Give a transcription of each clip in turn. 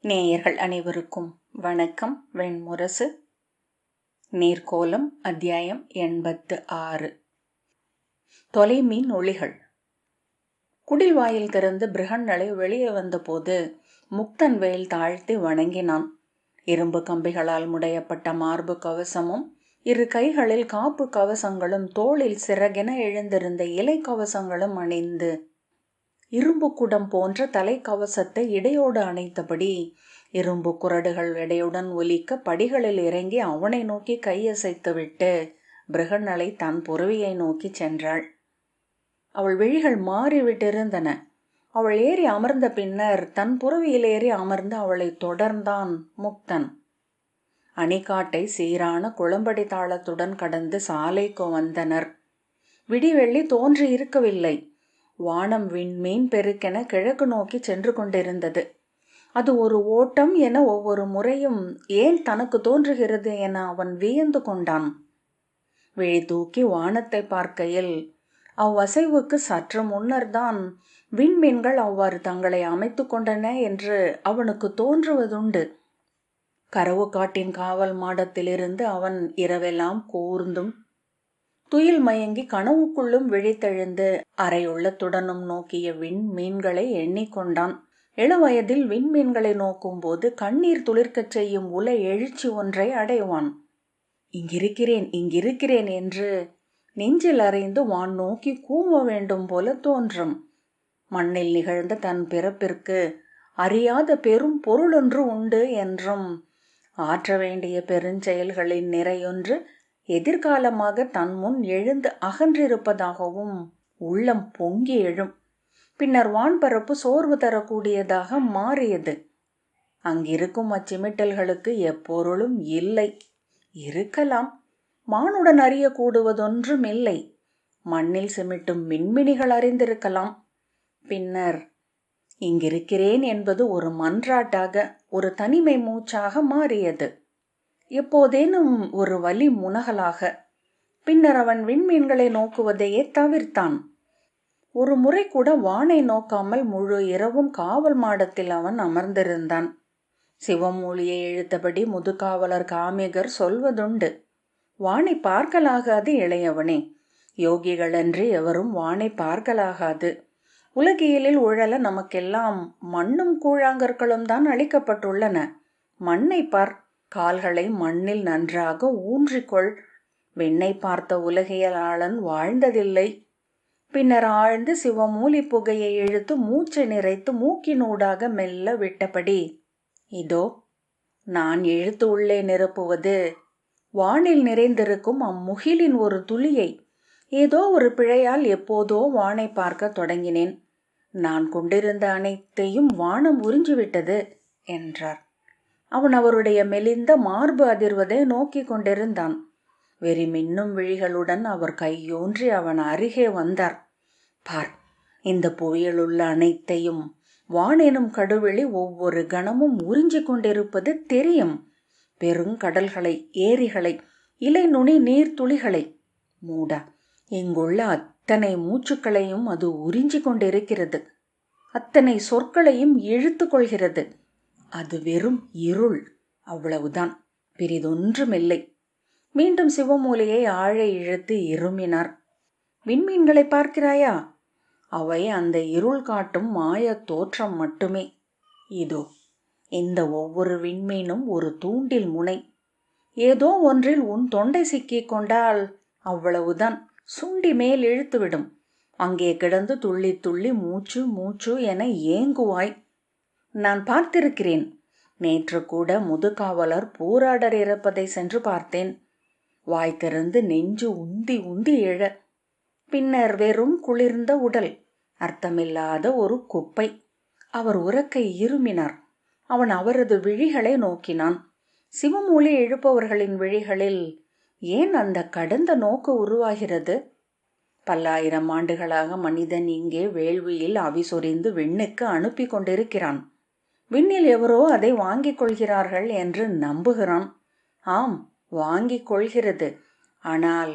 நேயர்கள் அனைவருக்கும் வணக்கம். வெண்முரசு நீர்க்கோலம் அத்தியாயம் 86. தொலைமீன் ஒளிகள். குடில் வாயில் திறந்து பிருகன்னலை வெளியே வந்தபோது முக்தன் வேல் தாழ்த்தி வணங்கினான். இரும்பு கம்பிகளால் முடையப்பட்ட மார்பு கவசமும் 2 கைகளில் காப்பு கவசங்களும் தோளில் சிறகென எழுந்திருந்த இலை கவசங்களும் அணிந்து இரும்பு குடம் போன்ற தலைக்கவசத்தை இடையோடு அணைத்தபடி இரும்பு குரடுகள் எடையுடன் ஒலிக்க படிகளில் இறங்கி அவனை நோக்கி கையசைத்துவிட்டு பிருகன்னலை தன் புறவியை நோக்கி சென்றாள். அவள் விழிகள் மாறிவிட்டிருந்தன. அவள் ஏறி அமர்ந்த பின்னர் தன் புறவியில் ஏறி அமர்ந்து அவளை தொடர்ந்தான் முக்தன். அணிக்காட்டை சீரான குளம்படி தாளத்துடன் கடந்து சாலைக்கு வந்தனர். விடிவெள்ளி தோன்றி இருக்கவில்லை. வானம் விண்மீன் பெருக்கென கிழக்கு நோக்கி சென்று கொண்டிருந்தது. அது ஒரு ஓட்டம் என ஒவ்வொரு முறையும் ஏன் தனக்கு தோன்றுகிறது என அவன் வியந்து கொண்டான். விழி தூக்கி வானத்தை பார்க்கையில் அவ்வசைவுக்கு சற்று முன்னர்தான் விண்மீன்கள் அவ்வாறு தங்களை அமைத்து கொண்டன என்று அவனுக்கு தோன்றுவதுண்டு. கரவு காட்டின் காவல் மாடத்திலிருந்து அவன் இரவெல்லாம் கூர்ந்தும் துயில் மயங்கி கனவுக்குள்ளும் விழித்தெழுந்து அரையுள்ளத்துடனும் நோக்கிய விண்மீன்களை எண்ணிக்கொண்டான். இளவயதில் விண்மீன்களை நோக்கும் போது கண்ணீர் துளிர்க்கச் செய்யும் உல எழுச்சி ஒன்றை அடைவான். இங்கிருக்கிறேன் இங்கிருக்கிறேன் என்று நெஞ்சில் அறைந்து வான் நோக்கி கூவ வேண்டும் போல தோன்றும். மண்ணில் நிகழ்ந்த தன் பிறப்பிற்கு அறியாத பெரும் பொருளொன்று உண்டு என்றும் ஆற்ற வேண்டிய பெருஞ்செயல்களின் நிறையொன்று எதிர்காலமாக தன் முன் எழுந்து அகன்றிருப்பதாகவும் உள்ளம் பொங்கி எழும். பின்னர் வான்பரப்பு சோர்வு தரக்கூடியதாக மாறியது. அங்கிருக்கும் அச்சிமிட்டல்களுக்கு எப்பொருளும் இல்லை. இருக்கலாம், மானுடன் அறியக்கூடுவதொன்றும் இல்லை. மண்ணில் சிமிட்டும் மின்மினிகள் அறிந்திருக்கலாம். பின்னர் இங்கிருக்கிறேன் என்பது ஒரு மன்றாட்டாக, ஒரு தனிமை மூச்சாக மாறியது. எப்போதேனும் ஒரு வலி முனகலாக. பின்னர் அவன் விண்மீன்களை நோக்குவதையே தவிர்த்தான். ஒரு முறை கூட வானை நோக்காமல் முழு இரவும் காவல் மாடத்தில் அவன் அமர்ந்திருந்தான். சிவமூலியை இழுத்தபடி முதுகாவலர் காமிகர் சொல்வதுண்டு, வானை பார்க்கலாகாது இளையவனே, யோகிகளன்றி எவரும் வானை பார்க்கலாகாது. உலகியலில் உழல நமக்கெல்லாம் மண்ணும் கூழாங்கற்களும் தான் அளிக்கப்பட்டுள்ளன. மண்ணை பார், கால்களை மண்ணில் நன்றாக ஊன்றிக்கொள். விண்ணை பார்த்த உலகியலாளன் வாழ்ந்ததில்லை. பின்னர் ஆழ்ந்து சிவமூலி புகையை இழுத்து மூச்சை நிறைத்து மூக்கினூடாக மெல்ல விட்டபடி, இதோ நான் இழுத்து உள்ளே நிரப்புவது வானில் நிறைந்திருக்கும் அம்முகிலின் ஒரு துளியை. ஏதோ ஒரு பிழையால் எப்போதோ வானை பார்க்க தொடங்கினேன். நான் கொண்டிருந்த அனைத்தையும் வானம் உறிஞ்சிவிட்டது என்றார். அவன் அவருடைய மெலிந்த மார்பு அதிர்வதை நோக்கி கொண்டிருந்தான். வெறி மின்னும் விழிகளுடன் அவர் கையோன்றி அவன் அருகே வந்தார். பார், இந்த புவியிலுள்ள அனைத்தையும் வானெனும் கடுவெளி ஒவ்வொரு கணமும் உறிஞ்சி கொண்டிருப்பது தெரியும். பெருங்கடல்களை, ஏரிகளை, இலை நுனி நீர்த்துளிகளை. மூடா, இங்குள்ள அத்தனை மூச்சுக்களையும் அது உறிஞ்சி கொண்டிருக்கிறது. அத்தனை சொற்களையும் இழுத்து கொள்கிறது. அது வெறும் இருள், அவ்வளவுதான், பெரிதொன்றுமில்லை. மீண்டும் சிவமூலியை ஆழ இழுத்து இருமினார். விண்மீன்களை பார்க்கிறாயா? அவை அந்த இருள் காட்டும் மாய தோற்றம் மட்டுமே. இதோ இந்த ஒவ்வொரு விண்மீனும் ஒரு தூண்டில் முனை. ஏதோ ஒன்றில் உன் தொண்டை சிக்கிக் கொண்டால் அவ்வளவுதான், சுண்டி மேல் இழுத்துவிடும். அங்கே கிடந்து துள்ளி துள்ளி மூச்சு மூச்சு என ஏங்குவாய். நான் பார்த்திருக்கிறேன். நேற்று கூட முதுகாவலர் பூராடர் இறப்பதை சென்று பார்த்தேன். வாய் திறந்து நெஞ்சு உந்தி உந்தி எழ. பின்னர் வெறும் குளிர்ந்த உடல், அர்த்தமில்லாத ஒரு குப்பை. அவர் உரக்க இருமினார். அவன் அவரது விழிகளை நோக்கினான். சிவமூலி இழுப்பவர்களின் விழிகளில் ஏன் அந்த கடந்த நோக்கு உருவாகிறது? பல்லாயிரம் ஆண்டுகளாக மனிதன் இங்கே வேள்வியில் அவிசொரிந்து விண்ணுக்கு அனுப்பி கொண்டிருக்கிறான். விண்ணில் எவரோ அதை வாங்கிக் கொள்கிறார்கள் என்று நம்புகிறான். ஆம், வாங்கிக் கொள்கிறது. ஆனால்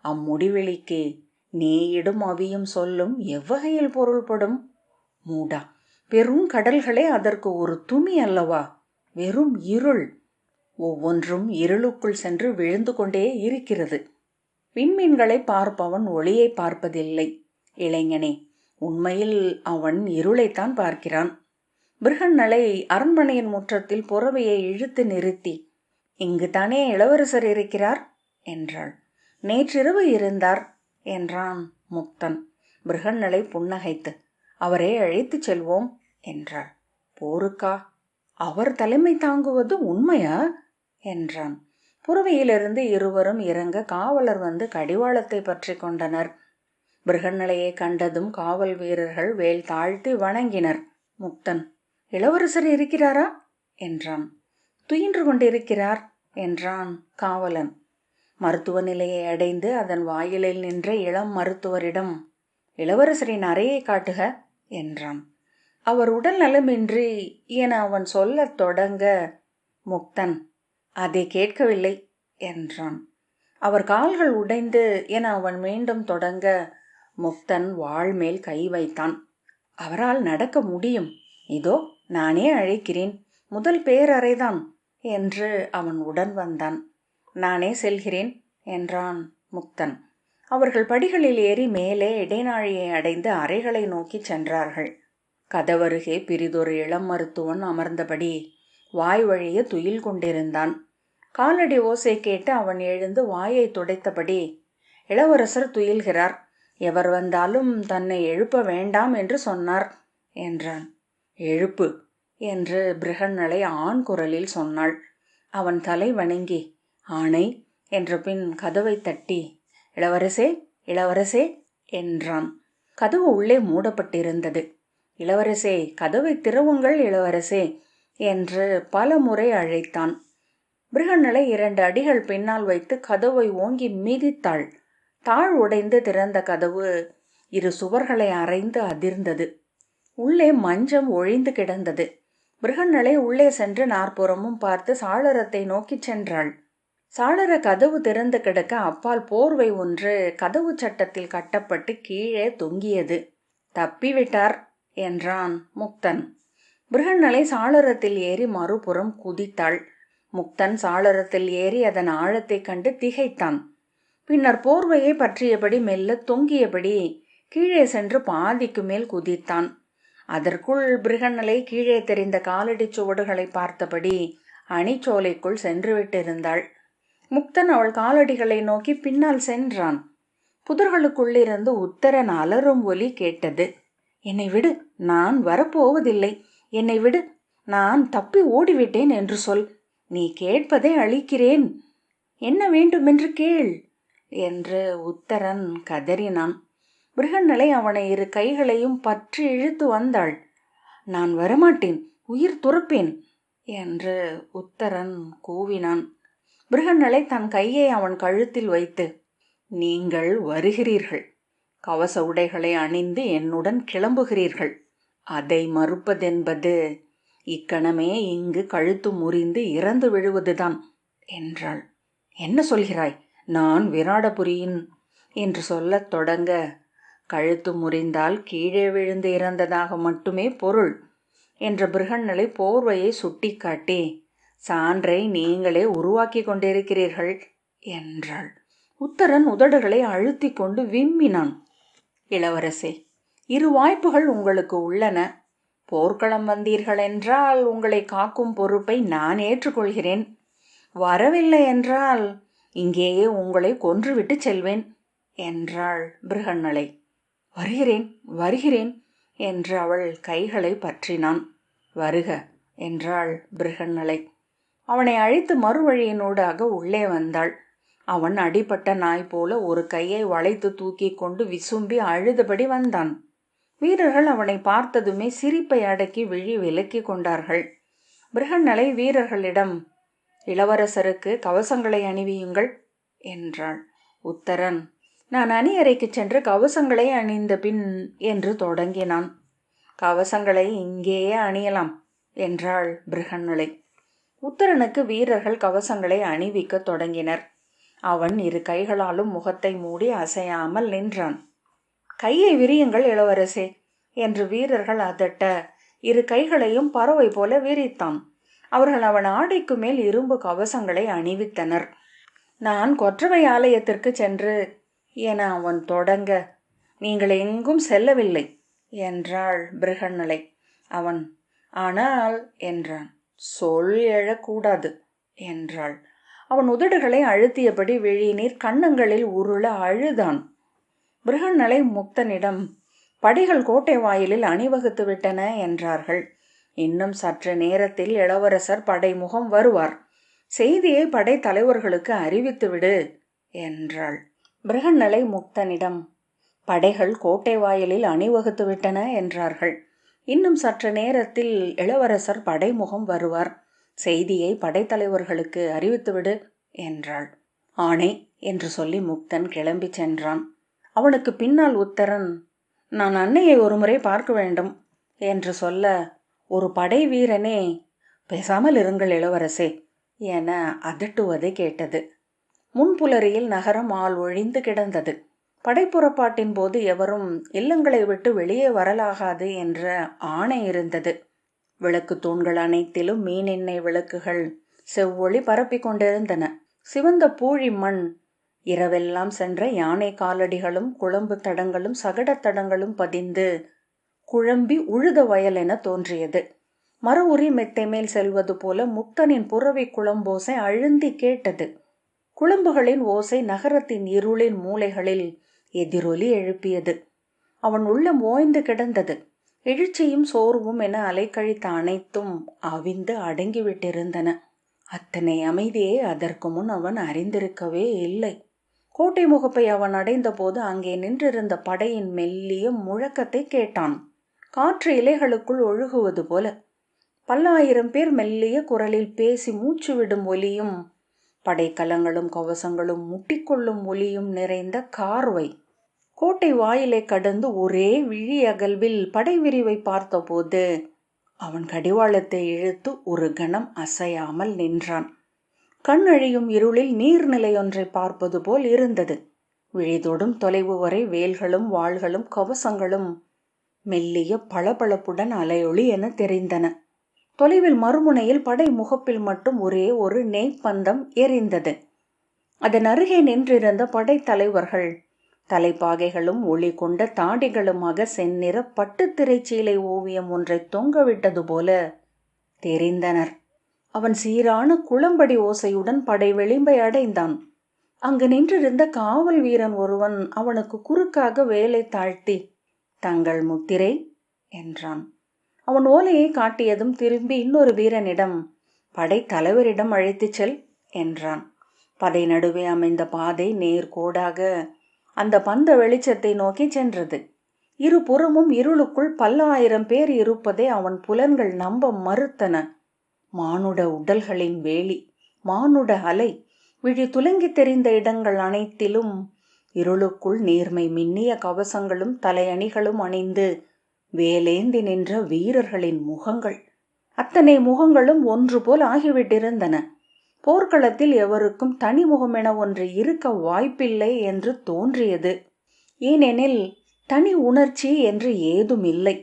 அம்முடிவெளிக்கு நீயிடும் அவியும் சொல்லும் எவ்வகையில் பொருள்படும்? மூடா, பெரும் கடல்களே அதற்கு ஒரு துமி அல்லவா? வெறும் இருள். ஒவ்வொன்றும் இருளுக்குள் சென்று விழுந்து கொண்டே இருக்கிறது. விண்மீன்களை பார்ப்பவன் ஒளியை பார்ப்பதில்லை. இளைஞனே, உண்மையில் அவன் இருளைத்தான் பார்க்கிறான். பிருகன்னலை அரண்மனையின் முற்றத்தில் புறவையை இழுத்து நிறுத்தி, இங்குதானே இளவரசர் இருக்கிறார் என்றாள். நேற்றிரவு இருந்தார் என்றான் முக்தன். பிருகன்னலை புன்னகைத்து, அவரை அழைத்துச் செல்வோம் என்றாள். போருக்கா? அவர் தலைமை தாங்குவது உண்மையா என்றான். புறவையிலிருந்து இருவரும் இறங்க காவலர் வந்து கடிவாளத்தை பற்றி கொண்டனர். பிருகன்னலையை கண்டதும் காவல் வீரர்கள் வேல் தாழ்த்தி வணங்கினர். முக்தன், இளவரசர் இருக்கிறாரா என்றான். துயின்று கொண்டிருக்கிறார் என்றான் காவலன். மருத்துவ நிலையை அடைந்து அதன் வாயிலில் நின்ற இளம் மருத்துவரிடம், இளவரசரின் அறையை காட்டுக என்றான். அவர் உடல் நலமின்றி என அவன் சொல்லத் தொடங்க, முக்தன் அதை கேட்கவில்லை என்றான். அவர் கால்கள் உடைந்து என அவன் மீண்டும் தொடங்க, முக்தன் வாள் மேல் கை வைத்தான். அவரால் நடக்க முடியும், இதோ நானே அழைக்கிறேன், முதல் பேரறைதான் என்று அவன் உடன் வந்தான். நானே செல்கிறேன் என்றான் முக்தன். அவர்கள் படிகளில் ஏறி மேலே இடைநாழியை அடைந்து அறைகளை நோக்கி சென்றார்கள். கதவருகே பிரிதொரு இளம் மருத்துவன் அமர்ந்தபடி வாய் வழிய துயில் கொண்டிருந்தான். காலடி ஓசை கேட்டு அவன் எழுந்து வாயை துடைத்தபடி, இளவரசர் துயில்கிறார், எவர் வந்தாலும் தன்னை எழுப்ப வேண்டாம் என்று சொன்னார் என்றான். எழுப்பு என்று பிருகன்னலை ஆண் குரலில் சொன்னாள். அவன் தலை வணங்கி ஆணை என்ற பின் கதவை தட்டி, இளவரசே இளவரசே என்றான். கதவு உள்ளே மூடப்பட்டிருந்தது. இளவரசே, கதவை திறவுங்கள் இளவரசே என்று பல முறை அழைத்தான். பிருகன்னலை 2 அடிகள் பின்னால் வைத்து கதவை ஓங்கி மிதித்தாள். தாழ் உடைந்து திறந்த கதவு 2 சுவர்களை அரைந்து அதிர்ந்தது. உள்ளே மஞ்சம் ஒழிந்து கிடந்தது. பிருகன்னலை உள்ளே சென்று 4 புறமும் பார்த்து சாளரத்தை நோக்கி சென்றாள். சாளர கதவு திறந்து கிடக்க அப்பால் போர்வை ஒன்று கதவு சட்டத்தில் கட்டப்பட்டு கீழே தொங்கியது. தப்பிவிட்டார் என்றான் முக்தன். பிருகன்னலை சாளரத்தில் ஏறி மறுபுறம் குதித்தாள். முக்தன் சாளரத்தில் ஏறி அதன் ஆழத்தை கண்டு திகைத்தான். பின்னர் போர்வையை பற்றியபடி மெல்ல தொங்கியபடி கீழே சென்று பாதிக்கு மேல் குதித்தான். அதற்குள் பிருகன்னலை கீழே தெரிந்த காலடி சுவடுகளை பார்த்தபடி அணிச்சோலைக்குள் சென்று விட்டிருந்தாள். முக்தன் அவள் காலடிகளை நோக்கி பின்னால் சென்றான். புதர்களுக்குள்ளிருந்து உத்தரன் அலறும் ஒலி கேட்டது. என்னை விடு, நான் வரப்போவதில்லை, என்னை விடு, நான் தப்பி ஓடிவிட்டேன் என்று சொல், நீ கேட்பதை அளிக்கிறேன், என்ன வேண்டுமென்று கேள் என்று உத்தரன் கதறினான். பிருகன்னலை அவனை 2 கைகளையும் பற்றி இழுத்து வந்தாள். நான் வரமாட்டேன், உயிர் துறப்பேன் என்று உத்தரன் கூவினான். பிருகன்னலை தன் கையை அவன் கழுத்தில் வைத்து, நீங்கள் வருகிறீர்கள், கவச உடைகளை அணிந்து என்னுடன் கிளம்புகிறீர்கள், அதை மறுப்பதென்பது இக்கணமே இங்கு கழுத்து முறிந்து இறந்து விழுவதுதான் என்றாள். என்ன சொல்கிறாய்? நான் விராடபுரியின் என்று சொல்லத் தொடங்க, கழுத்து முறிந்தால் கீழே விழுந்து இறந்ததாக மட்டுமே பொருள் என்ற பிருகன்னலை போர்வையை சுட்டி காட்டி, சான்றை நீங்களே உருவாக்கி கொண்டிருக்கிறீர்கள் என்றாள். உத்தரன் உதடுகளை அழுத்தி கொண்டு விம்மினான். இளவரசே, 2 வாய்ப்புகள் உங்களுக்கு உள்ளன. போர்க்களம் வந்தீர்கள் என்றால் உங்களை காக்கும் பொறுப்பை நான் ஏற்றுக்கொள்கிறேன். வரவில்லை என்றால் இங்கேயே உங்களை கொன்றுவிட்டு செல்வேன் என்றாள் பிருகன்னலை. வருகிறேன் வருகிறேன் என்று அவள் கைகளை பற்றினான். வருக என்றாள் பிருகன்னலை. அவனை அழைத்து மறுவழியினூடாக உள்ளே வந்தாள். அவன் அடிபட்ட நாய் போல ஒரு கையை வளைத்து தூக்கி கொண்டு விசும்பி அழுதபடி வந்தான். வீரர்கள் அவனை பார்த்ததுமே சிரிப்பை அடக்கி விழி விலக்கி கொண்டார்கள். பிருகன்னலை வீரர்களிடம், இளவரசருக்கு கவசங்களை அணிவியுங்கள் என்றாள். உத்தரன், நான் அணியறைக்கு சென்று கவசங்களை அணிந்த பின் என்று தொடங்கினான். கவசங்களை இங்கேயே அணியலாம் என்றாள் பிருகன்னலை. உத்தரனுக்கு வீரர்கள் கவசங்களை அணிவிக்க தொடங்கினர். அவன் 2 கைகளாலும் முகத்தை மூடி அசையாமல் நின்றான். கையை விரியுங்கள் இளவரசே என்று வீரர்கள் அதட்ட இரு கைகளையும் பறவை போல விரித்தான். அவர்கள் அவன் ஆடைக்கு மேல் இரும்பு கவசங்களை அணிவித்தனர். நான் கொற்றவை ஆலயத்திற்கு சென்று என அவன் தொடங்க, நீங்கள் எங்கும் செல்லவில்லை என்றாள் பிருகன்னலை. அவன் ஆனால் என்றான். சொல் எழக்கூடாது என்றாள். அவன் உதடுகளை அழுத்தியபடி விழிநீர் கன்னங்களில் உருள அழுதான். பிருகன்னலை முக்தனிடம், படைகள் கோட்டை வாயிலில் அணிவகுத்து விட்டன என்றார்கள். இன்னும் சற்று நேரத்தில் இளவரசர் படைமுகம் வருவார். செய்தியை படை தலைவர்களுக்கு அறிவித்துவிடு என்றாள். பிருகன்னலை முக்தனிடம், படைகள் கோட்டை வாயிலில் அணிவகுத்து விட்டன என்றார்கள். இன்னும் சற்று நேரத்தில் இளவரசர் படைமுகம் வருவார். செய்தியை படைத்தலைவர்களுக்கு அறிவித்துவிடு என்றாள். ஆணை என்று சொல்லி முக்தன் கிளம்பி சென்றான். அவனுக்கு பின்னால் உத்தரன், நான் அன்னையை ஒருமுறை பார்க்க வேண்டும் என்று சொல்ல, ஒரு படை வீரனே, பேசாமல் இருங்கள் இளவரசே என அதட்டுவதை கேட்டது. முன்புலரியில் நகரம் ஆள் ஒழிந்து கிடந்தது. படைப்புறப்பாட்டின் போது எவரும் இல்லங்களை விட்டு வெளியே வரலாகாது என்ற ஆணை இருந்தது. விளக்கு தூண்கள் அனைத்திலும் மீனெண்ணெய் விளக்குகள் செவ்வொளி பரப்பிக் கொண்டிருந்தன. சிவந்த பூழி மண், இரவெல்லாம் சென்ற யானை காலடிகளும் குழம்பு தடங்களும் சகடத் தடங்களும் பதிந்து குழம்பி உழுத வயல் என தோன்றியது. மர உரி மெத்தை மேல் செல்வது போல முக்தனின் புறவி குழம்போசை அழுந்தி கேட்டது. குழம்புகளின் ஓசை நகரத்தின் இருளின் மூலைகளில் எதிரொலி எழுப்பியது. அவன் உள்ளம் ஓய்ந்து கிடந்தது. எழுச்சியும் சோர்வும் என அலைக்கழித்த அனைத்தும் அவிந்து அடங்கிவிட்டிருந்தன. அத்தனை அமைதியை அதற்கு முன் அவன் அறிந்திருக்கவே இல்லை. கோட்டை முகப்பை அவன் அடைந்த போது அங்கே நின்றிருந்த படையின் மெல்லிய முழக்கத்தை கேட்டான். காற்று இலைகளுக்குள் ஒழுகுவது போல. பல்லாயிரம் பேர் மெல்லிய குரலில் பேசி மூச்சு விடும் ஒலியும், படைக்கலங்களும் கவசங்களும் முட்டிக்கொள்ளும் ஒலியும் நிறைந்த கார்வை. கோட்டை வாயிலை கடந்து ஒரே விழி அகல்வில் படை விரிவை பார்த்தபோது அவன் கடிவாளத்தை இழுத்து ஒரு கணம் அசையாமல் நின்றான். கண் அழியும் இருளில் நீர்நிலையொன்றை பார்ப்பது போல் இருந்தது. விழிதொடும் தொலைவு வரை வேல்களும் வாள்களும் கவசங்களும் மெல்லிய பளபளப்புடன் அலையொளி என தெரிந்தன. தொலைவில் மறுமுனையில் படை முகப்பில் மட்டும் ஒரே ஒரு நெய்ப்பந்தம் எரிந்தது. அதன் அருகே நின்றிருந்த படைத்தலைவர்கள் தலைப்பாகைகளும் ஒளி கொண்ட தாடிகளுமாக செந்நிற பட்டு திரைச்சீலை ஓவியம் ஒன்றை தொங்கவிட்டது போல தெரிந்தனர். அவன் சீரான குளம்படி ஓசையுடன் படை விளிம்பை அடைந்தான். அங்கு நின்றிருந்த காவல் வீரன் ஒருவன் அவனுக்கு குறுக்காக வேலை தாழ்த்தி, தங்கள் முத்திரை என்றான். அவன் ஓலையை காட்டியதும் திரும்பி இன்னொரு வீரனிடம், படை தலைவரிடம் அழைத்துச் செல் என்றான். படை நடுவே அமைந்த பாதை நேர்கோடாக அந்த பந்த வெளிச்சத்தை நோக்கி சென்றது. இருபுறமும் இருளுக்குள் பல்லாயிரம் பேர் இருப்பதை அவன் புலன்கள் நம்ப மறுத்தன. மானுட உடல்களின் வேலி, மானுட அலை, விழி துலங்கி தெரிந்த இடங்கள் அனைத்திலும் இருளுக்குள் நேர்மை மின்னிய கவசங்களும் தலையணிகளும் அணிந்து வேலேந்தி நின்ற வீரர்களின் முகங்கள். அத்தனை முகங்களும் ஒன்று போல் ஆகிவிட்டிருந்தன. போர்க்களத்தில் எவருக்கும் தனி முகமென ஒன்று இருக்க வாய்ப்பில்லை என்று தோன்றியது. ஏனெனில் தனி உணர்ச்சி என்று ஏதும் இல்லை.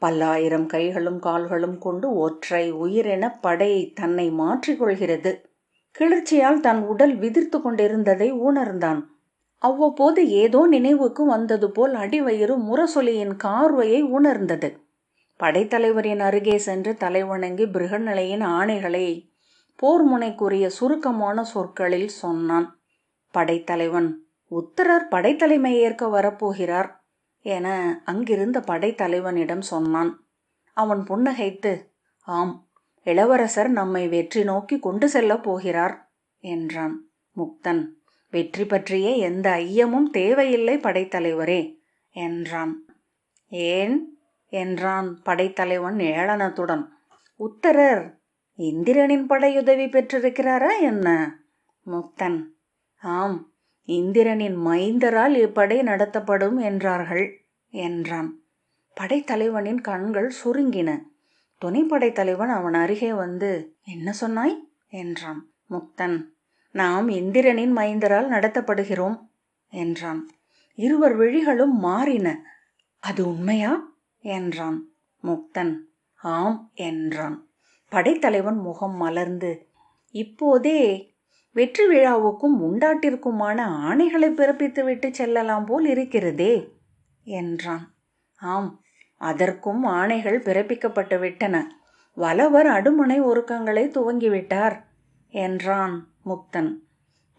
பல்லாயிரம் கைகளும் கால்களும் கொண்டு ஒற்றை உயிரென படை தன்னை மாற்றிக்கொள்கிறது. கிளர்ச்சியால் தன் உடல் விதிர்த்து கொண்டிருந்ததை உணர்ந்தான். அவ்வப்போது ஏதோ நினைவுக்கு வந்தது போல் அடிவயிறு முரசொலியின் கார்வையை உணர்ந்தது. படைத்தலைவரின் அருகே சென்று தலைவணங்கி பிருகன்னலையின் ஆணைகளை போர் முனைக்குரிய சுருக்கமான சொற்களில் சொன்னான். படைத்தலைவன், உத்தரர் படைத்தலைமை ஏற்க வரப்போகிறார் என அங்கிருந்த படைத்தலைவனிடம் சொன்னான். அவன் புன்னகைத்து, ஆம், இளவரசர் நம்மை வெற்றி நோக்கி கொண்டு செல்லப் போகிறார் என்றான். முக்தன், வெற்றி பற்றிய எந்த ஐயமும் தேவையில்லை படைத்தலைவரே என்றான். ஏன் என்றான் படைத்தலைவன் ஏளனத்துடன். உத்தரர் இந்திரனின் படையுதவி பெற்றிருக்கிறாரா என்ன? முக்தன், ஆம், இந்திரனின் மைந்தரால் இப்படை நடத்தப்படும் என்றார்கள் என்றான். படைத்தலைவனின் கண்கள் சுருங்கின. துணைப்படைத்தலைவன் அவன் அருகே வந்து, என்ன சொன்னாய் என்றான். முக்தன், நாம் இந்திரனின் மைந்தரால் நடத்தப்படுகிறோம் என்றான். இருவர் விழிகளும் மாறின. அது உண்மையா என்றான். முக்தன், ஆம் என்றான். படைத்தலைவன் முகம் மலர்ந்து, இப்போதே வெற்றி விழாவுக்கும் உண்டாட்டிற்குமான ஆணைகளை பிறப்பித்து விட்டு செல்லலாம் போல் இருக்கிறதே என்றான். ஆம், அதற்கும் ஆணைகள் பிறப்பிக்கப்பட்டு விட்டன. வலவர் அடுமனை ஒருக்கங்களை துவங்கிவிட்டார் என்றான் முக்தன்.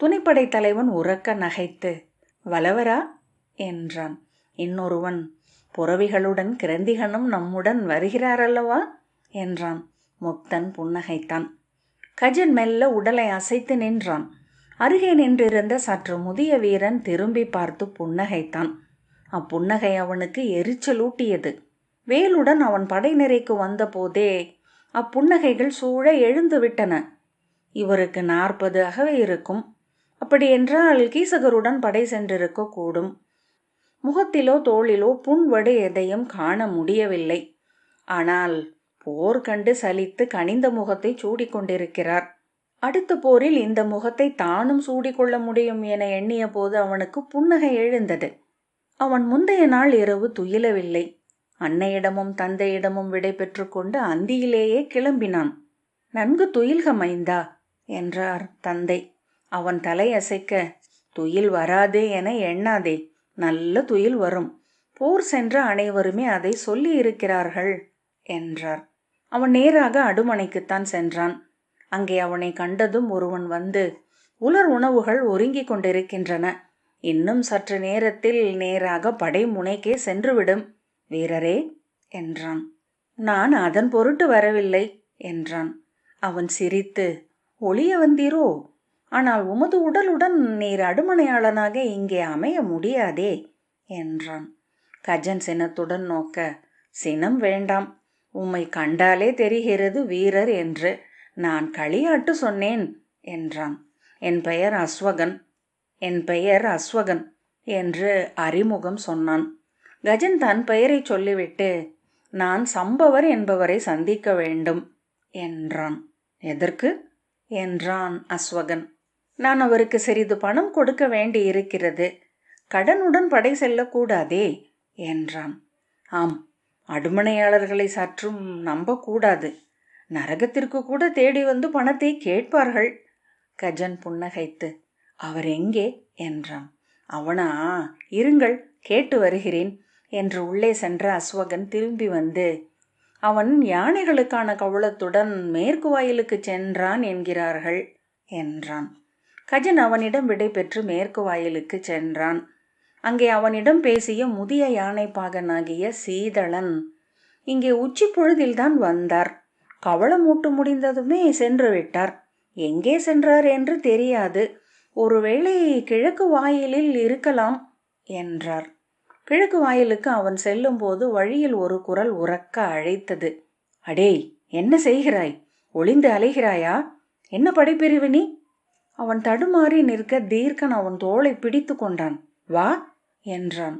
துணைப்படை தலைவன் உரக்க நகைத்து, வலவரா என்றான். இன்னொருவன், புறவிகளுடன் கிரந்திகனும் நம்முடன் வருகிறாரல்லவா என்றான். முக்தன் புன்னகைத்தான். கஜன் மெல்ல உடலை அசைத்து நின்றான். அருகே நின்றிருந்த சற்று முதிய வீரன் திரும்பி பார்த்து புன்னகைத்தான். அப்புன்னகை அவனுக்கு எரிச்சலூட்டியது. வேலுடன் அவன் படைநிறைக்கு வந்த போதே அப்புன்னகைகள் சூழ எழுந்து விட்டன. இவருக்கு 40 அகவை இருக்கும். அப்படியென்றால் கீசகருடன் படை சென்றிருக்க கூடும். முகத்திலோ தோளிலோ புண்வடு எதையும் காண முடியவில்லை. ஆனால் போர் கண்டு சலித்து கனிந்த முகத்தை சூடிக்கொண்டிருக்கிறார். அடுத்த போரில் இந்த முகத்தை தானும் சூடிக்கொள்ள முடியும் என எண்ணிய போது அவனுக்கு புன்னகை எழுந்தது. அவன் முந்தைய நாள் இரவு துயிலவில்லை. அன்னையிடமும் தந்தையிடமும் விடை பெற்று கொண்டு அந்தியிலேயே கிளம்பினான். நன்கு துயில்க மைந்தா என்றார் தந்தை. அவன் தலையசைக்க, துயில் வராதே என எண்ணாதே, நல்ல துயில் வரும். போர் சென்ற அனைவருமே அதை சொல்லி இருக்கிறார்கள் என்றார். அவன் நேராக அடுமனைக்குத்தான் சென்றான். அங்கே அவனை கண்டதும் ஒருவன் வந்து, உலர் உணவுகள் ஒருங்கிக் கொண்டிருக்கின்றன. இன்னும் சற்று நேரத்தில் நேராக படை முனைக்கே சென்றுவிடும் வீரரே என்றான். நான் அதன் பொருட்டு வரவில்லை என்றான். அவன் சிரித்து, ஒளிய வந்தீரோ? ஆனால் உமது உடலுடன் நீர் அடுமனையாளனாக இங்கே அமைய முடியாதே என்றான். கஜன் சினத்துடன் நோக்க, சினம் வேண்டாம், உம்மை கண்டாலே தெரிகிறது வீரர் என்று. நான் களியாட்டு சொன்னேன் என்றான். என் பெயர் அஸ்வகன் என்று அறிமுகம் சொன்னான். கஜன் தன் பெயரை சொல்லிவிட்டு, நான் சம்பவர் என்பவரை சந்திக்க வேண்டும் என்றான். எதற்கு என்றான் அஸ்வகன். நான் அவருக்கு சிறிது பணம் கொடுக்க வேண்டி இருக்கிறது. கடனுடன் படை செல்லக்கூடாதே என்றான். ஆம், அடுமனையாளர்களை சற்றும் நம்பக்கூடாது. நரகத்திற்கு கூட தேடி வந்து பணத்தை கேட்பார்கள். கஜன் புன்னகைத்து, அவர் எங்கே என்றான். அவனா, இருங்கள் கேட்டு வருகிறேன் என்று உள்ளே சென்ற அஸ்வகன் திரும்பி வந்து, அவன் யானைகளுக்கான கவளத்துடன் மேற்கு வாயிலுக்கு சென்றான் என்கிறார்கள் என்றான். கஜன் அவனிடம் விடை பெற்று மேற்கு வாயிலுக்கு சென்றான். அங்கே அவனிடம் பேசிய முதிய யானை பாகனாகிய சீதளன் இங்கே உச்சி பொழுதில்தான் வந்தார். கவளம் மூட்டு முடிந்ததுமே சென்று விட்டார். எங்கே சென்றார் என்று தெரியாது. ஒருவேளை கிழக்கு வாயிலில் இருக்கலாம் என்றார். கிழக்கு வாயிலுக்கு அவன் செல்லும் போது வழியில் ஒரு குரல் உரக்க அழைத்தது. அடேய், என்ன செய்கிறாய்? ஒளிந்து அலைகிறாயா? என்ன படைப்பிரிவு நீ? அவன் தடுமாறி நிற்க தீர்க்கன் அவன் தோளை பிடித்து கொண்டான். வா என்றான்.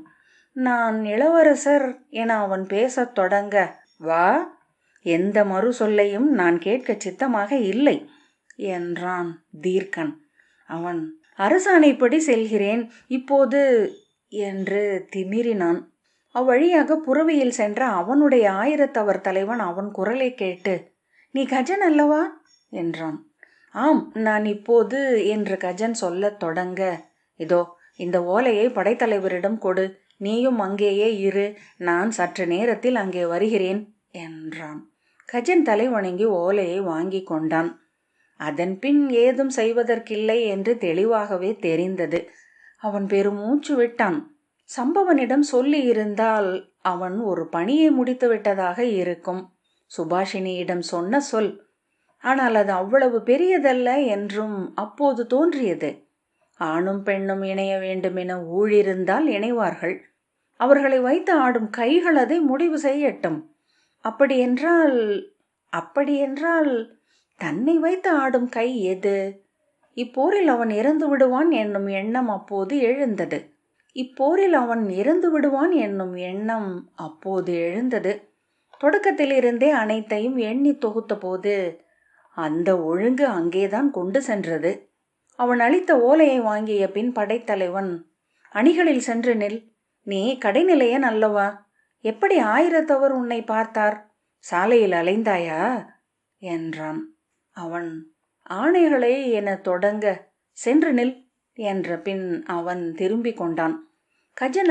நான் இளவரசர் என அவன் பேசத் தொடங்க, வா, எந்த மறு சொல்லையும் நான் கேட்க சித்தமாக இல்லை என்றான் தீர்க்கன். அவன், அரசாணைப்படி செல்கிறேன் இப்போது என்று திமிரினான். அவ்வழியாக புறவியில் சென்ற அவனுடைய ஆயிரத்தவர் தலைவன் அவன் குரலை கேட்டு, நீ கஜன் அல்லவா என்றான். ஆம், நான் இப்போது என்று கஜன் சொல்லத் தொடங்க, இதோ இந்த ஓலையை படைத்தலைவரிடம் கொடு, நீயும் அங்கேயே இரு, நான் சற்று நேரத்தில் அங்கே வருகிறேன் என்றான். கஜன் தலை வணங்கி ஓலையை வாங்கி கொண்டான். அதன் பின் ஏதும் செய்வதற்கில்லை என்று தெளிவாகவே தெரிந்தது. அவன் பெருமூச்சு விட்டான். சம்பவனிடம் சொல்லி இருந்தால் அவன் ஒரு பணியை முடித்து விட்டதாக இருக்கும். சுபாஷினியிடம் சொன்ன சொல். ஆனால் அது அவ்வளவு பெரியதல்ல என்றும் அப்போது தோன்றியது. ஆணும் பெண்ணும் இணைய வேண்டுமென ஊழிருந்தால் இணைவார்கள். அவர்களை வைத்து ஆடும் கைகள் அதை முடிவு செய்யட்டும். அப்படியென்றால் தன்னை வைத்து ஆடும் கை எது? இப்போரில் அவன் இறந்து விடுவான் என்னும் எண்ணம் அப்போது எழுந்தது. தொடக்கத்திலிருந்தே அனைத்தையும் எண்ணி தொகுத்த போது அந்த ஒழுங்கு அங்கேதான் கொண்டு சென்றது. அவன் அளித்த ஓலையை வாங்கிய பின் படைத்தலைவன், அணிகளில் சென்று நில், நீ கடைநிலையன் அல்லவா? எப்படி 1000 உன்னை பார்த்தார்? சாலையில் அலைந்தாயா என்றான். அவன் ஆணைகளை என தொடங்க சென்று நில் என்ற பின் அவன் திரும்பிக் கொண்டான். கஜன்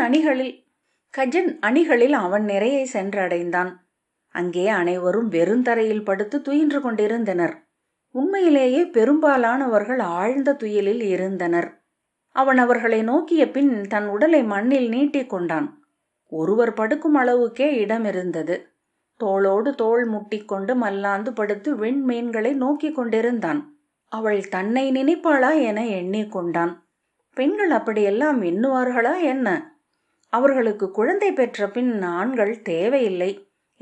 அணிகளில் அவன் நிறையை சென்றடைந்தான். அங்கே அனைவரும் வெறுந்தரையில் படுத்து துயின்று கொண்டிருந்தனர். உண்மையிலேயே பெரும்பாலானவர்கள் ஆழ்ந்த துயிலில் இருந்தனர். அவன் அவர்களை நோக்கிய பின் தன் உடலை மண்ணில் நீட்டிக் கொண்டான். ஒருவர் படுக்கும் அளவுக்கே இடம் இருந்தது. தோளோடு தோள் முட்டிக்கொண்டு மல்லாந்து படுத்து விண்மீன்களை நோக்கிக் கொண்டிருந்தான். அவள் தன்னை நினைப்பாளா என எண்ணிக்கொண்டான். பெண்கள் அப்படியெல்லாம் எண்ணுவார்களா என்ன? அவர்களுக்கு குழந்தை பெற்ற பின் ஆண்கள் தேவையில்லை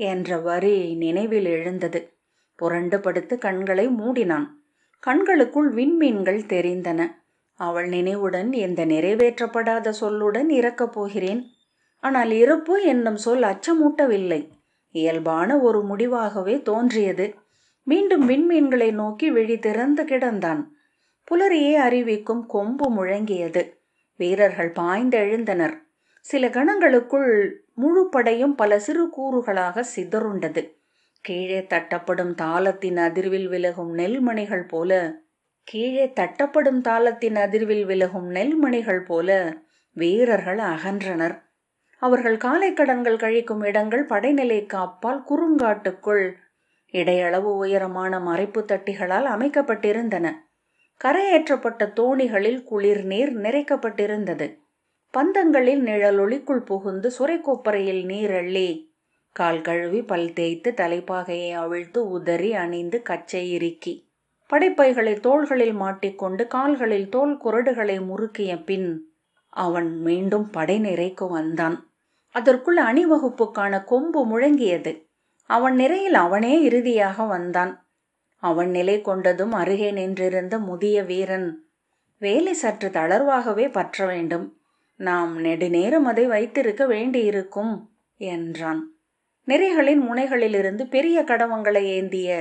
என்ற வரி நினைவில் எழுந்தது. புரண்டு படுத்து கண்களை மூடினான். கண்களுக்குள் விண்மீன்கள் தெரிந்தன. அவள் நினைவுடன் இந்த நிறைவேற்றப்படாத சொல்லுடன் இறக்கப் போகிறேன். ஆனால் இறப்பு என்னும் சொல் அச்சமூட்டவில்லை. இயல்பான ஒரு முடிவாகவே தோன்றியது. மீண்டும் விண்மீன்களை நோக்கி விழி திறந்து கிடந்தான். புலரியே அறிவிக்கும் கொம்பு முழங்கியது. வீரர்கள் பாய்ந்தெழுந்தனர். சில கணங்களுக்குள் முழு படையும் பல சிறு கூறுகளாக சிதறுண்டது. கீழே தட்டப்படும் தாளத்தின் அதிர்வில் விலகும் நெல்மணிகள் போல வீரர்கள் அகன்றனர். அவர்கள் காலை கடன்கள் கழிக்கும் இடங்கள் படைநிலைக்கு அப்பால் குறுங்காட்டுக்குள் இடையளவு உயரமான மறைப்பு தட்டிகளால் அமைக்கப்பட்டிருந்தன. கரையேற்றப்பட்ட தோணிகளில் குளிர் நீர் நிறைக்கப்பட்டிருந்தது. பந்தங்களில் நிழலொளிக்குள் புகுந்து சுரைக்கோப்பரையில் நீர் அள்ளி கால் கழுவி பல் தேய்த்து தலைப்பாகையை அவிழ்த்து உதறி அணிந்து கச்சை இறுக்கி படைப்பைகளை தோள்களில் மாட்டிக்கொண்டு கால்களில் தோல் குரடுகளை முறுக்கிய பின் அவன் மீண்டும் படை நிறைக்கு வந்தான். அதற்குள் அணிவகுப்புக்கான கொம்பு முழங்கியது. அவன் நிறையில் அவனே இறுதியாக வந்தான். அவன் நிலை கொண்டதும் அருகே நின்றிருந்த முதிய வீரன், வேலை சற்று தளர்வாகவே பற்ற வேண்டும். நாம் நெடுநேரம் அதை வைத்திருக்க வேண்டியிருக்கும் என்றான். நிறைகளின் முனைகளிலிருந்து பெரிய கடவங்களை ஏந்திய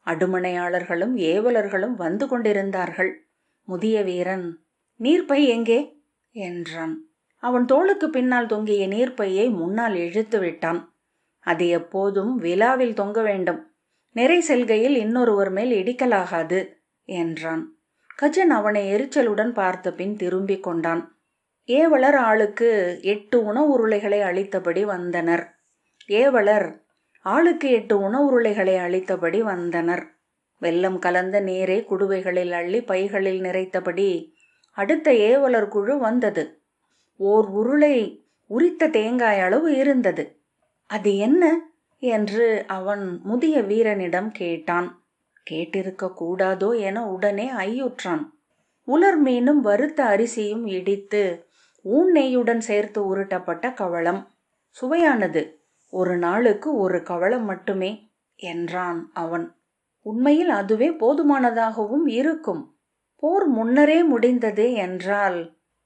அடுமனையாளர்களும் ஏவலர்களும் வந்து கொண்டிருந்தார்கள். முதிய வீரன், நீர்ப்பை எங்கே என்றான். அவன் தோளுக்கு பின்னால் தொங்கிய நீர்ப்பையை முன்னால் இழுத்து விட்டான். அது எப்போதும் விழாவில் தொங்க வேண்டும். நிறை செல்கையில் இன்னொருவர் மேல் இடிக்கலாகாது என்றான். கஜன் அவனை எரிச்சலுடன் பார்த்த பின் திரும்பிக் கொண்டான். ஏவலர் ஆளுக்கு 8 உணவுருளைகளை அளித்தபடி வந்தனர். வெல்லம் கலந்த நீரை குடுவைகளில் அள்ளி பைகளில் நிறைத்தபடி அடுத்த ஏவலர் குழு வந்தது. ஓர் உருளை உரித்த தேங்காய் அளவு இருந்தது. அது என்ன என்று அவன் முதிய வீரனிடம் கேட்டான். கேட்டிருக்க கூடாதோ என உடனே ஐயுற்றான். உலர் மீனும் வறுத்த அரிசியும் இடித்து ஊன் நெய்யுடன் சேர்த்து உருட்டப்பட்ட கவளம். சுவையானது. ஒரு நாளுக்கு 1 கவளம் மட்டுமே என்றான் அவன். உண்மையில் அதுவே போதுமானதாகவும் இருக்கும். போர் முன்னரே முடிந்தது என்றால்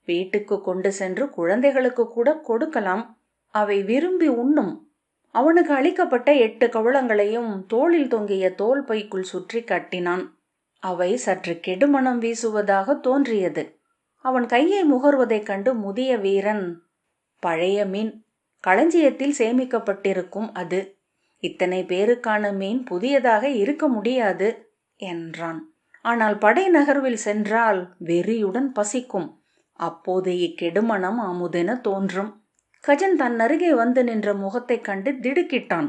வீட்டுக்கு கொண்டு சென்று குழந்தைகளுக்கு கூட கொடுக்கலாம். அவை விரும்பி உண்ணும். அவனுக்கு அளிக்கப்பட்ட 8 கவளங்களையும் தோளில் தொங்கிய தோல் பைக்குள் சுற்றி கட்டினான். அவை சற்று கெடுமணம் வீசுவதாக தோன்றியது. அவன் கையை முகர்வதைக் கண்டு முதிய வீரன், பழைய மீன், களஞ்சியத்தில் சேமிக்கப்பட்டிருக்கும் அது. இத்தனை பேருக்கான மீன் புதியதாக இருக்க முடியாது என்றான். ஆனால் படை நகர்வில் சென்றால் வெறியுடன் பசிக்கும். அப்போது இக்கெடுமணம் அமுதென தோன்றும். கஜன் தன் அருகே வந்து நின்ற முகத்தைக் கண்டு திடுக்கிட்டான்.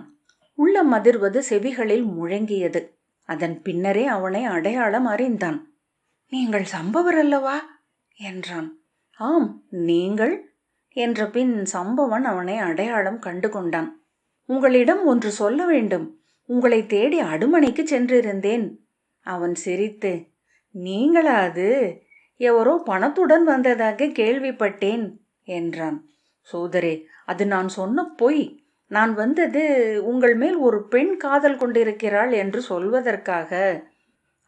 உள்ளம் அதிர்வது செவிகளில் முழங்கியது. அதன் பின்னரே அவனை அடையாளம் அறிந்தான். நீங்கள் சம்பவர் அல்லவா என்றான். ஆம், நீங்கள் என்ற பின் சம்பவன் அவனை அடையாளம் கண்டு கொண்டான். உங்களிடம் ஒன்று சொல்ல வேண்டும். உங்களை தேடி அடுமனைக்கு சென்றிருந்தேன். அவன் சிரித்து, நீங்களா அது? எவரோ பணத்துடன் வந்ததாக கேள்விப்பட்டேன் என்றான். சோதரே, அது நான் சொன்ன பொய். நான் வந்தது உங்கள் மேல் ஒரு பெண் காதல் கொண்டிருக்கிறாள் என்று சொல்வதற்காக.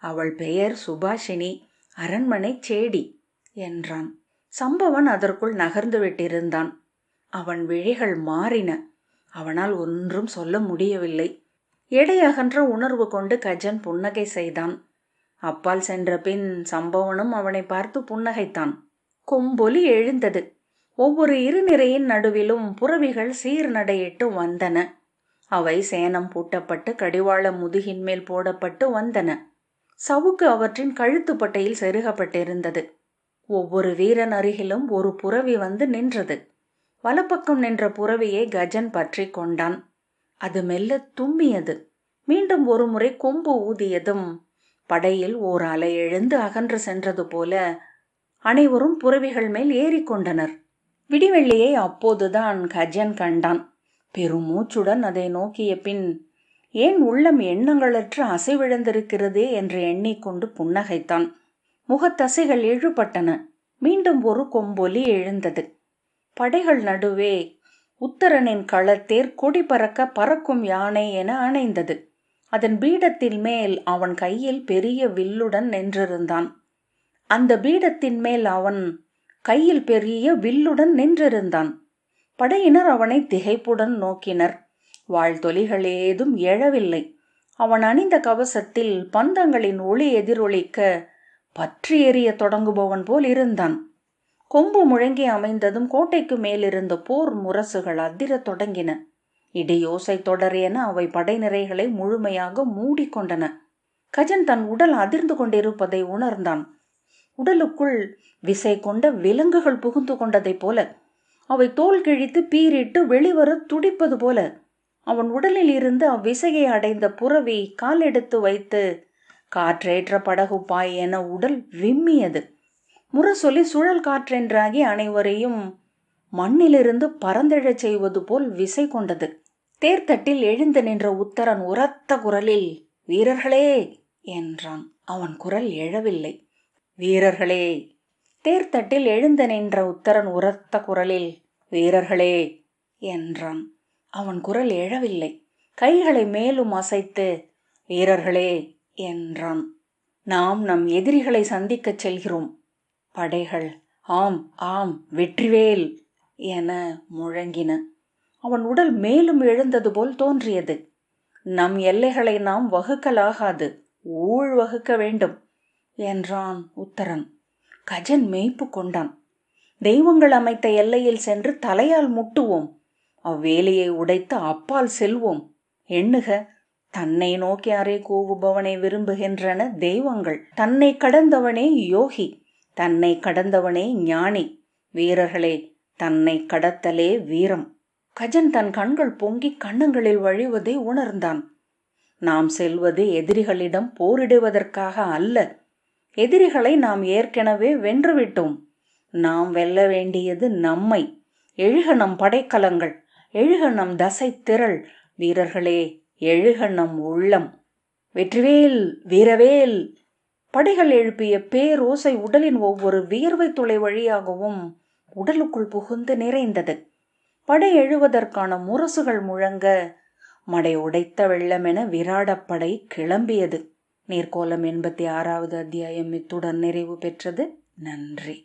அவள் பெயர் சுபாஷினி, அரண்மனை சேடி என்றான். சம்பவன் அதற்குள் நகர்ந்து விட்டிருந்தான். அவன் விழிகள் மாறின. அவனால் ஒன்றும் சொல்ல முடியவில்லை. எடை அகன்ற உணர்வு கொண்டு கஜன் புன்னகை செய்தான். அப்பால் சென்ற பின் சம்பவனும் அவனை பார்த்து புன்னகைத்தான். கொம்பொலி எழுந்தது. ஒவ்வொரு இருநிரையின் நடுவிலும் புறவிகள் சீர்நடையிட்டு வந்தன. அவை சேணம் பூட்டப்பட்டு கடிவாள முதுகின் மேல் போடப்பட்டு வந்தன. சவுக்கு அவற்றின் கழுத்து பட்டையில் செருகப்பட்டிருந்தது. ஒவ்வொரு வீரன் அருகிலும் ஒரு புறவி வந்து நின்றது. வலப்பக்கம் நின்ற புறவியை கஜன் பற்றி கொண்டான். அது மெல்ல தும்மியது. மீண்டும் ஒரு முறை கொம்பு ஊதியதும் படையில் ஓர் அலை எழுந்து அகன்று சென்றது போல அனைவரும் புறவிகள் மேல் ஏறிக்கொண்டனர். விடிவெள்ளியை அப்போதுதான் கஜன் கண்டான். பெருமூச்சுடன் அதை நோக்கிய பின் ஏன் உள்ளம் எண்ணங்களற்று அசைவிழந்திருக்கிறதே என்று எண்ணிக்கொண்டு புன்னகைத்தான். முகத்தசைகள் இழுபட்டன. மீண்டும் ஒரு கொம்பொலி எழுந்தது. படைகள் நடுவே உத்தரனின் களத்தேர் கொடி பறக்க பறக்கும் யானை என அணைந்தது. அதன் பீடத்தின் மேல் அவன் கையில் பெரிய வில்லுடன் நின்றிருந்தான். அந்த பீடத்தின் மேல் அவன் கையில் பெரிய வில்லுடன் நின்றிருந்தான். படையினர் அவனை திகைப்புடன் நோக்கினர். வாழ்த்தொலிகள் ஏதும் எழவில்லை. அவன் அணிந்த கவசத்தில் பந்தங்களின் ஒளி எதிரொலிக்க பற்றி எறிய தொடங்குபவன் போல் இருந்தான். கொம்பு முழங்கி அமைந்ததும் கோட்டைக்கு மேலிருந்த போர் முரசுகள் அதிரத் தொடங்கின. இடியோசை தொடர் என அவை படை நிறைகளை முழுமையாக மூடிக்கொண்டன. கஜன் தன் உடல் அதிர்ந்து கொண்டிருப்பதை உணர்ந்தான். உடலுக்குள் விசை கொண்ட விலங்குகள் புகுந்து கொண்டதைப் போல, அவை தோல் கிழித்து பீரிட்டு வெளிவர துடிப்பது போல, அவன் உடலில் இருந்து அவ்விசையை அடைந்த புறவி காலெடுத்து வைத்து காற்றேற்ற படகு பாய் என உடல் விம்மியது. முரசொலி சுழல் காற்றென்றாகி அனைவரையும் மண்ணிலிருந்து பறந்தெழச் செய்வது போல் விசை கொண்டது. தேர்தட்டில் எழுந்து நின்ற உத்தரன் உரத்த குரலில் வீரர்களே என்றான். அவன் குரல் எழவில்லை. வீரர்களே. தேர்தட்டில் எழுந்து நின்ற உத்தரன் உரத்த குரலில் வீரர்களே என்றான். அவன் குரல் எழவில்லை. கைகளை மேலும் அசைத்து வீரர்களே என்றான். நாம் நம் எதிரிகளை சந்திக்கச் செல்கிறோம். படைகள் ஆம் ஆம் வெற்றிவேல் என முழங்கின. அவன் உடல் மேலும் எழுந்தது போல் தோன்றியது. நம் எல்லைகளை நாம் வகுக்கலாகாது, ஊழ் வகுக்க வேண்டும் என்றான் உத்தரன். கஜன் மெய்ப்பு கொண்டான். தெய்வங்கள் அமைத்த எல்லையில் சென்று தலையால் முட்டுவோம். அவ்வேலையை உடைத்து அப்பால் செல்வோம். எண்ணுக, தன்னை நோக்கி அறை கூவுபவனை விரும்புகின்றன தெய்வங்கள். தன்னை கடந்தவனே யோகி, தன்னை கடந்தவனே ஞானி. வீரர்களே, தன்னை கடத்தலே வீரம். கஜன் தன் கண்கள் பொங்கி கன்னங்களில் வழிவதை உணர்ந்தான். நாம் செல்வது எதிரிகளிடம் போரிடுவதற்காக அல்ல. எதிரிகளை நாம் ஏற்கனவே வென்றுவிட்டோம். நாம் வெல்ல வேண்டியது நம்மை. எழுக நம் படைக்கலங்கள், எழுக நம் தசை திரள். வீரர்களே, எழுக நம் உள்ளம். வெற்றிவேல், வீரவேல். படைகள் எழுப்பிய பேரோசை உடலின் ஒவ்வொரு வியர்வை துளை வழியாகவும் உடலுக்குள் புகுந்து நிறைந்தது. படை எழுவதற்கான முரசுகள் முழங்க மடை உடைத்த வெள்ளமென விராடப்படை கிளம்பியது. நீர்க்கோலம் 86வது அத்தியாயம் இத்துடன் நிறைவு பெற்றது. நன்றி.